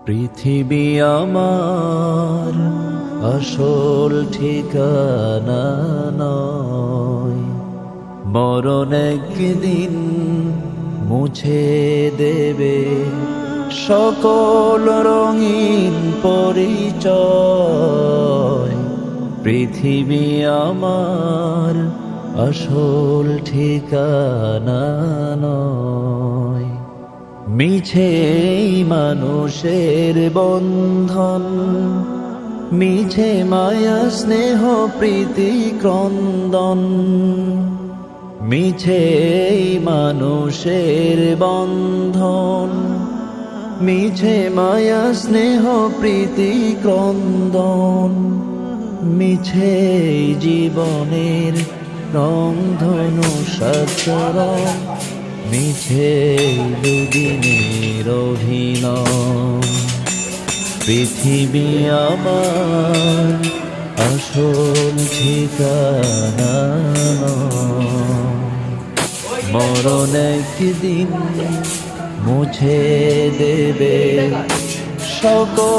পৃথিবী আমার আসল ঠিকানা নয়, মরণ একদিন মুছে দেবে সকল রঙিন পরিচয়। পৃথিবী আমার আসল ঠিকানা নয়। মিছে মানুষের বন্ধন, মিছে মায়া স্নেহ প্রীতি ক্রন্দন। মিছে মানুষের বন্ধন, মিছে মায়া স্নেহ প্রীতি ক্রন্দন। মিছে জীবনের রংধনু সাচরণ, মিছে দুদিনের অভিনয়। পৃথিবী আমার আসল ঠিকানা নয়, মরণ একদিন মুছে দেবে সকল